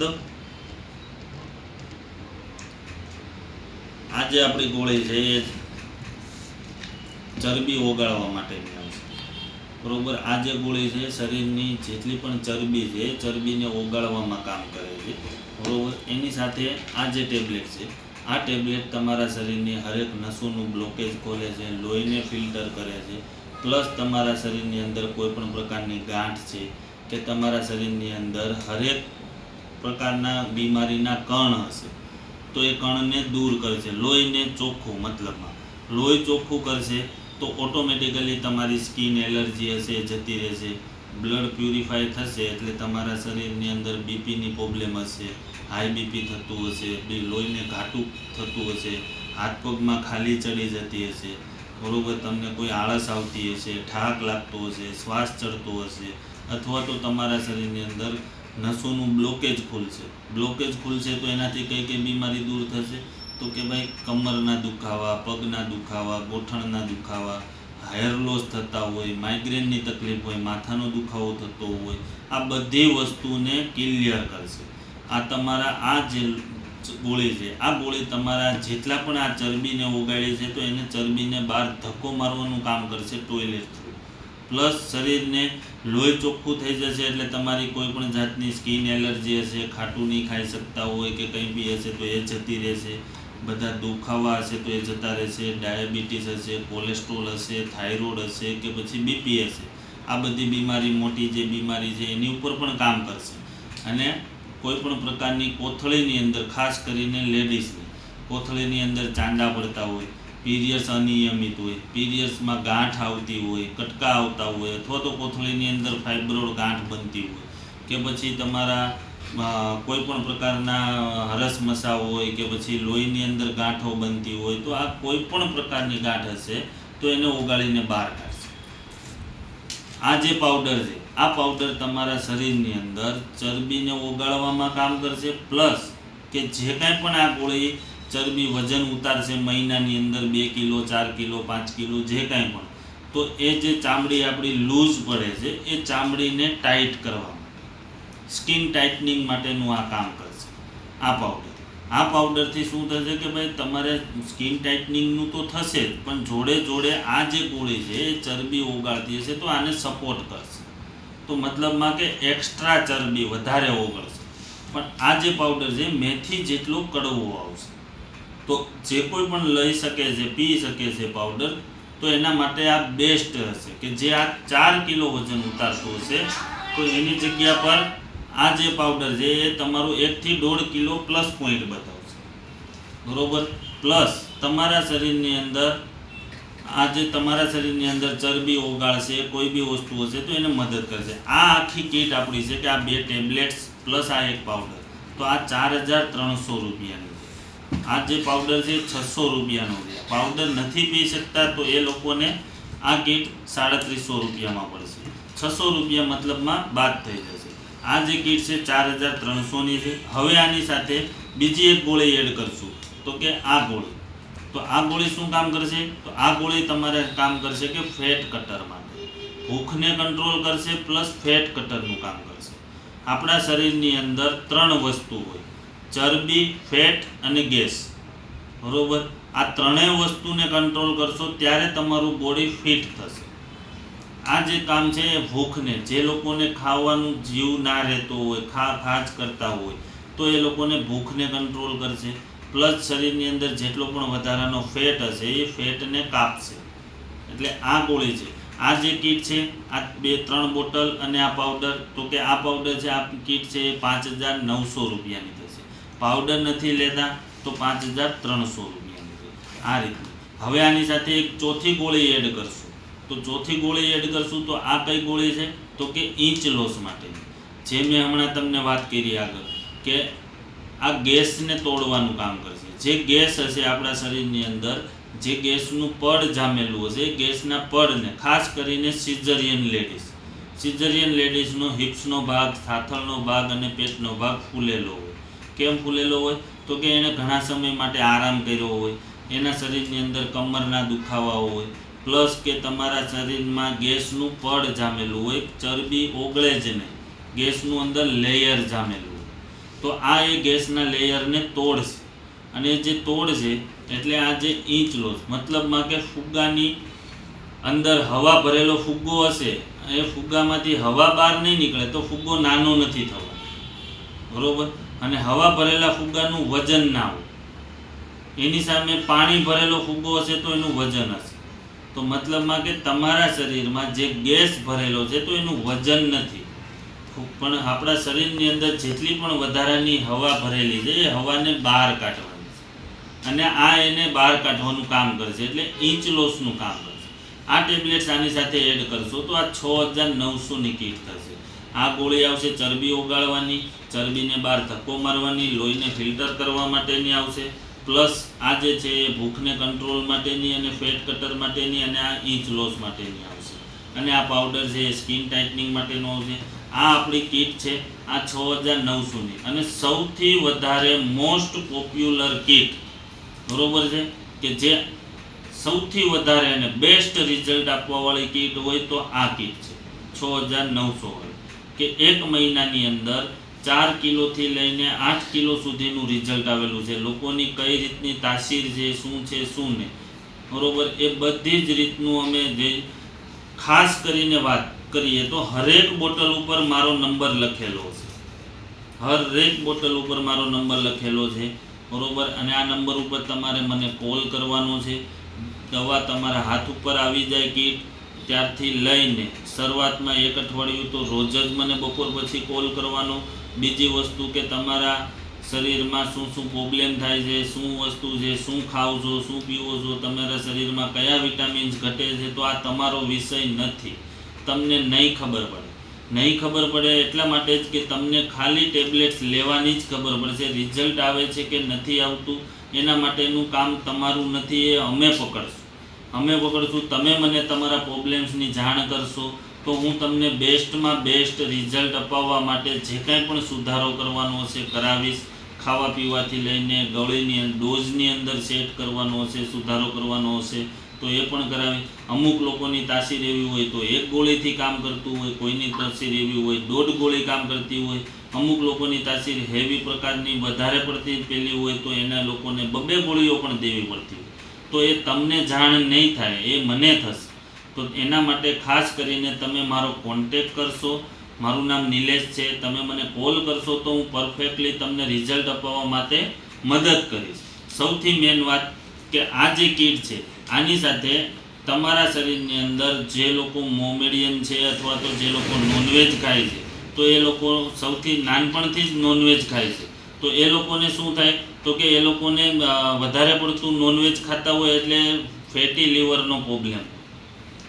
તો આ જે આપણી ગોળી છે એ ચરબી ઓગાળવા માટેની આવશે, બરોબર. આ જે ગોળી છે શરીરની જેટલી પણ ચરબી છે ચરબીને ઓગાળવામાં કામ કરે છે, બરોબર. એની સાથે આ જે ટેબ્લેટ છે આ ટેબ્લેટ તમારા શરીરની હરેક નસોનું બ્લોકેજ ખોલે છે, લોહીને ફિલ્ટર કરે છે, પ્લસ તમારા શરીરની અંદર કોઈ પણ પ્રકારની ગાંઠ છે કે તમારા શરીરની અંદર હરેક પ્રકારના બીમારીના કણ હશે તો એ કણને દૂર કરશે. લોહીને ચોખ્ખું, મતલબમાં લોહી ચોખ્ખું કરશે તો ઓટોમેટિકલી તમારી સ્કિન એલર્જી હશે એ જતી રહેશે, બ્લડ પ્યુરિફાય થશે એટલે તમારા શરીરની અંદર બીપીની પ્રોબ્લેમ હશે, હાઈ બીપી થતું હશે, લોહીને ઘાટું થતું હશે, હાથ પગમાં ખાલી ચડી જતી હશે, બરોબર. તમને કોઈ આળસ આવતી હશે, થાક લાગતો હશે, શ્વાસ ચડતો હશે, અથવા તો તમારા શરીરની અંદર નસોનું બ્લોકેજ ખુલશે તો એનાથી કઈ કઈ બીમારી દૂર થશે તો કે ભાઈ કમરના દુખાવા, પગના દુખાવા, ગોઠણના દુખાવા, હેર લોસ થતા હોય, માઇગ્રેનની તકલીફ હોય, માથાનો દુખાવો થતો હોય, આ બધી વસ્તુને ક્લિયર કરશે. આ તમારા આ જે ગોળી છે આ ગોળી તમારા જેટલા પણ આ ચરબીને ઓગાળી છે તો એને ચરબીને બહાર ધક્કો મારવાનું કામ કરશે ટોયલેટ થ્રુ, પ્લસ શરીરને લોહી ચોખ્ખું થઈ જશે એટલે તમારી કોઈ પણ જાતની સ્કિન એલર્જી હશે, ખાટું નહીં ખાઈ શકતા હોય કે કંઈ બી હશે તો એ જતી રહેશે, બધા દુખાવા હશે તો એ જતા રહેશે, ડાયાબિટીસ હશે, કોલેસ્ટ્રોલ હશે, થાઇરોઇડ હશે કે પછી બીપી હશે, આ બધી બીમારી, મોટી જે બીમારી છે એની ઉપર પણ કામ કરશે. અને કોઈ પણ પ્રકારની કોથળીની અંદર, ખાસ કરીને લેડીઝની કોથળીની અંદર ચાંદા પડતા હોય, પીરિયડ્સ અનિયમિત હોય, પીરિયડ્સમાં ગાંઠ આવતી હોય, કટકા આવતા હોય, અથવા તો કોથળીની અંદર ફાઇબ્રોઇડ ગાંઠ બનતી હોય કે પછી તમારા કોઈ પણ પ્રકારના હરસમસા હોય કે પછી લોહીની અંદર ગાંઠો બનતી હોય તો આ કોઈ પણ પ્રકારની ગાંઠ હશે તો એને ઓગાળીને બહાર કાઢશે. આ જે પાવડર છે આ પાવડર તમારા શરીરની અંદર ચરબીને ઓગાળવામાં કામ કરશે, પ્લસ કે જે કાંઈ પણ આ ગોળી ચરબી વજન ઉતારશે મહિનાની અંદર 2 કિલો, 4 કિલો, 5 કિલો જે કાંઈ પણ, તો એ જે ચામડી આપણી લૂઝ પડે છે એ ચામડીને ટાઈટ કરવા માટે, સ્કિન ટાઇટનિંગ માટેનું આ કામ કરશે આ પાવડર. આ પાવડરથી શું થશે કે ભાઈ તમારે સ્કિન ટાઇટનિંગનું તો થશે જ, પણ જોડે જોડે આ જે ગોળી છે એ ચરબી ઓગાળતી હશે તો આને સપોર્ટ કરશે, તો મતલબમાં કે એક્સ્ટ્રા ચરબી વધારે ઓગળશે. પણ આ જે પાવડર છે મેથી જેટલો કડવો આવશે, તો જે કોઈ પણ લઈ શકે છે, પી શકે છે પાવડર, તો એના માટે આ બેસ્ટ હશે. કે જે આ 4 કિલો વજન ઉતારતું હશે તો એની જગ્યા પર આ જે પાવડર છે એ તમારું 1 થી 1.5 કિલો પ્લસ પોઈન્ટ બતાવશે, બરોબર. પ્લસ તમારા શરીરની અંદર આ જે તમારા શરીરની અંદર ચરબી ઓગાળશે, કોઈ બી વસ્તુ હશે તો એને મદદ કરશે. આ આખી કીટ આપણી છે કે આ 2 ટેબ્લેટ્સ પ્લસ આ એક પાવડર, તો આ 4,300 રૂપિયાની છે. આ જે પાવડર છે 600 રૂપિયાનો છે. પાવડર નથી પી શકતા તો એ લોકોને આ કીટ 350 રૂપિયામાં પડશે. 600 રૂપિયા મતલબમાં બાદ થઈ જશે. આ જે કીટ છે 4,300ની છે. હવે આની સાથે બીજી એક ગોળી એડ કરશું તો કે આ ગોળી. તો આ ગોળી શું કામ કરશે? તો આ ગોળી તમારે કામ કરશે કે ફેટ કટર માટે, ભૂખને કંટ્રોલ કરશે, પ્લસ ફેટ કટરનું કામ કરશે. આપણા શરીરની અંદર 3 વસ્તુ હોય: ચરબી, ફેટ અને ગેસ, બરોબર. આ ત્રણેય વસ્તુને કંટ્રોલ કરશો ત્યારે તમારું બોડી ફિટ થશે. આ જે કામ છે એ ભૂખને, જે લોકોને ખાવાનું જીવ ના રહેતો હોય, ખા જ કરતા હોય, તો એ લોકોને ભૂખને કંટ્રોલ કરશે. પ્લસ શરીરની અંદર જેટલો પણ વધારાનો ફેટ હશે એ ફેટને કાપશે. એટલે આ ગોળી છે. આ જે કીટ છે, આ 2-3 બોટલ અને આ પાવડર, તો કે આ પાવડર છે, આ કીટ છે એ 5,900 રૂપિયાની થશે. પાવડર નથી લેતા તો 5,300 રૂપિયાની છે. આ રીતે હવે આની સાથે એક ચોથી ગોળી એડ કરશું. તો ચોથી ગોળી એડ કરશું તો આ કઈ ગોળી છે? તો કે ઇંચ લોસ માટેની. જે મેં હમણાં તમને વાત કરી આગળ કે આ ગેસને તોડવાનું કામ કરશે. જે ગેસ હશે આપણા શરીરની અંદર, જે ગેસનું પડ જામેલું હશે, એ ગેસના પડને ખાસ કરીને સિઝરિયન લેડીઝનો હિપ્સનો ભાગ, સાથળનો ભાગ અને પેટનો ભાગ ફૂલેલો હોય. કેમ ફૂલેલો હોય? તો કે એણે ઘણા સમય માટે આરામ કર્યો હોય, એના શરીરની અંદર કમરના દુખાવા હોય, પ્લસ કે તમારા શરીરમાં ગેસનું પડ જામેલું હોય, ચરબી ઓગળે જ નહીં, ગેસનું અંદર લેયર જામેલું હોય. તો આ એ ગેસના લેયરને તોડશે, અને જે તોડશે એટલે આ જે ઈંચ લોસ મતલબમાં કે ફુગ્ગાની અંદર હવા ભરેલો ફુગ્ગો હશે, એ ફુગ્ગામાંથી હવા બહાર નહીં નીકળે તો ફુગ્ગો નાનો નથી થવાનો, બરોબર. અને હવા ભરેલા ફુગ્ગાનું વજન ના હોય, એની સામે પાણી ભરેલો ફુગ્ગો હશે તો એનું વજન હશે. તો મતલબમાં કે તમારા શરીરમાં જે ગેસ ભરેલો છે તો એનું વજન નથી, પણ આપણા શરીરની અંદર જેટલી પણ વધારાની હવા ભરેલી છે એ હવાને બહાર કાઢવાની છે, અને આ એને બહાર કાઢવાનું કામ કરશે, એટલે ઈંચ લોસનું કામ કરશે. આ ટેબ્લેટ્સ આની સાથે એડ કરશો તો આ 6900ની કીટ થશે. આ ગોળી આવશે ચરબી ઓગાળવાની, ચરબીને બહાર ધક્કો મારવાની, લોહીને ફિલ્ટર કરવા માટેની આવશે, પ્લસ આ જે છે એ ભૂખને કંટ્રોલ માટેની અને ફેટ કટર માટેની, અને આ ઈંચ લોસ માટેની આવશે. અને આ પાવડર છે એ સ્કિન ટાઇટનિંગ માટેનો આવશે. આ આપણી કીટ છે, આ 6900ની, અને સૌથી વધારે મોસ્ટ પોપ્યુલર કીટ, બરોબર છે, કે જે સૌથી વધારે અને બેસ્ટ રિઝલ્ટ આપવાવાળી કીટ હોય તો આ કીટ છે 6900 વાળી, કે 1 મહિનાની અંદર 4 કિલોથી લઈને 8 કિલો સુધીનું રિઝલ્ટ આવેલું છે. લોકોની કઈ રીતની તાસીર છે, શું છે શું નહીં, બરોબર, એ બધી જ રીતનું અમે જે ખાસ કરીને વાત કરીએ તો હરેક બોટલ ઉપર મારો નંબર લખેલો છે, હરેક બોટલ ઉપર મારો નંબર લખેલો છે, બરોબર. અને આ નંબર ઉપર તમારે મને કોલ કરવાનો છે. દવા તમારા હાથ ઉપર આવી જાય કીટ ત્યારથી લઈને શરૂઆતમાં 1 અઠવાડિયું તો રોજ જ મને બપોર પછી કોલ કરવાનો. બીજી વસ્તુ કે તમારા શરીરમાં શું શું પ્રોબ્લેમ થાય છે, શું વસ્તુ છે, શું ખાવ છો, શું પીવો છો, તમારા શરીરમાં કયા વિટામિન્સ ઘટે છે, તો આ તમારો વિષય નથી, તમને નહીં ખબર પડે એટલા માટે જ કે તમને ખાલી ટેબ્લેટ્સ લેવાની જ ખબર પડશે. રિઝલ્ટ આવે છે કે નથી આવતું એના માટેનું કામ તમારું નથી, એ અમે પકડશું. તમે મને તમારા પ્રોબ્લેમ્સની જાણ કરશો તો હું તમને બેસ્ટમાં બેસ્ટ રિઝલ્ટ અપાવવા માટે જે કાંઈ પણ સુધારો કરવાનો હશે કરાવીશ. ખાવા પીવાથી લઈને ગોળીની ડોઝની અંદર સેટ કરવાનો હશે, સુધારો કરવાનો હશે તો એ પણ કરાવી. અમુક લોકોની તાસીર એવી હોય તો 1 ગોળીથી કામ કરતું હોય, કોઈની તાસીર એવી હોય 1.5 ગોળી કામ કરતી હોય, અમુક લોકોની તાસીર હેવી પ્રકારની વધારે પડતી પેલી હોય તો એના લોકોને 2 ગોળીઓ પણ દેવી પડતી હોય. તો એ તમને જાણ નહીં થાય, એ મને થશે. તો એના માટે ખાસ કરીને તમે મારો કોન્ટેક કરશો. મારું નામ નિલેશ છે. તમે મને કોલ કરશો તો હું પરફેક્ટલી તમને રિઝલ્ટ અપાવવા માટે મદદ કરીશ. સૌથી મેઇન વાત કે આ જે કીટ છે આની સાથે તમારા શરીરની અંદર જે લોકો મોમેડિયન છે અથવા તો જે લોકો નોનવેજ ખાય છે, તો એ લોકો સૌથી નાનપણથી જ નોનવેજ ખાય છે, તો એ લોકોને શું થાય તો કે એ લોકોને વધારે પડતું નોનવેજ ખાતા હોય એટલે ફેટી લીવરનો પ્રોબ્લેમ,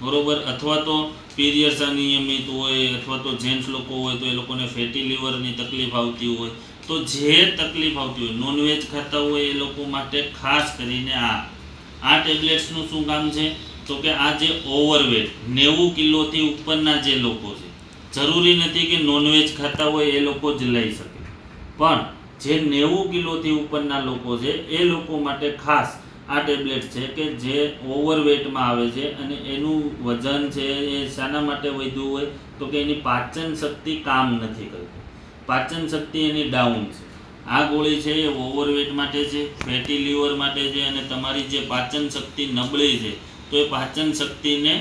બરોબર, અથવા તો પીરિયડ્સ અનિયમિત હોય, અથવા તો જેન્ટ્સ લોકો હોય તો એ લોકોને ફેટી લીવરની તકલીફ આવતી હોય. તો જે તકલીફ આવતી હોય નોનવેજ ખાતા હોય એ લોકો માટે ખાસ કરીને આ ટેબ્લેટ્સનું શું કામ છે તો કે આ જે ઓવરવેટ 90 કિલોથી ઉપરના જે લોકો છે, જરૂરી નથી કે નોનવેજ ખાતા હોય એ લોકો જ લઈ શકે, પણ જે 90 કિલોથી ઉપરના લોકો છે એ લોકો માટે ખાસ આ ટેબ્લેટ છે કે જે ઓવરવેટમાં આવે છે અને એનું વજન છે એ શાના માટે વધ્યું હોય તો કે એની પાચન શક્તિ કામ નથી કરતી, પાચન શક્તિ એની ડાઉન છે. આ ગોળી છે એ ઓવરવેટ માટે છે, ફેટી લીવર માટે છે, અને તમારી જે પાચન શક્તિ નબળી છે તો એ પાચન શક્તિને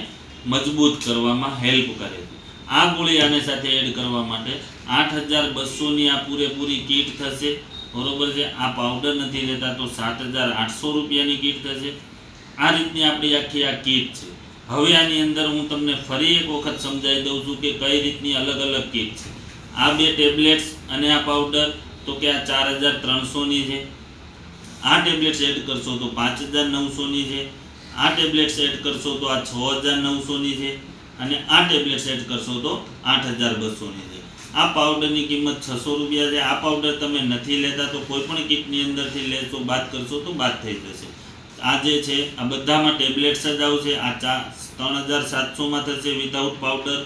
મજબૂત કરવામાં હેલ્પ કરે છે. આ ગોળી આને સાથે એડ કરવા માટે 8200ની આ પૂરેપૂરી કીટ થશે, બરોબર છે. આ પાવડર નથી લેતા તો 7800 રૂપિયાની કીટ થશે. આ રીતની આપણી આખી આ કીટ છે. હવે આની અંદર હું તમને ફરી એક વખત સમજાવી દઉં છું કે કઈ રીતની અલગ અલગ કીટ છે. આ 2 ટેબ્લેટ્સ અને આ પાવડર તો કે આ 4300ની છે. આ ટેબ્લેટ્સ એડ કરશો તો 5900ની છે. આ ટેબ્લેટ્સ એડ કરશો તો આ 6900ની છે, અને આ ટેબ્લેટ્સ એડ કરશો તો 8200ની છે. આ પાવડરની કિંમત 600 રૂપિયા છે. આ પાવડર તમે નથી લેતા તો કોઈ પણ કીટની અંદરથી લેશો, બાદ કરશો તો બાદ થઈ જશે. આ જે છે આ બધામાં ટેબ્લેટ્સ જ આવશે. આ 3700માં થશે વિધાઉટ પાવડર.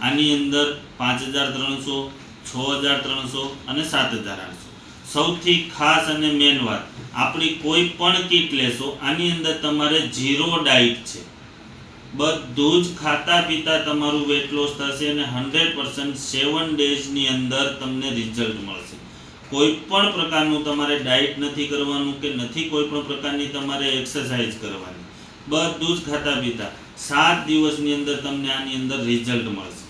આની અંદર 5300, 6300 અને 7800. સૌથી ખાસ અને મેન વાત, આપણી કોઈ પણ કીટ લેશો આની અંદર તમારે 0 ડાયટ છે, બધું જ ખાતા પીતા તમારું વેટ લોસ થશે અને 100% 7 ડેઝની અંદર તમને રિઝલ્ટ મળશે. કોઈ પણ પ્રકારનું તમારે ડાયટ નથી કરવાનું કે નથી કોઈ પણ પ્રકારની તમારે એક્સરસાઇઝ કરવાની, બધું જ ખાતા પીતા 7 દિવસની અંદર તમને આની અંદર રિઝલ્ટ મળશે.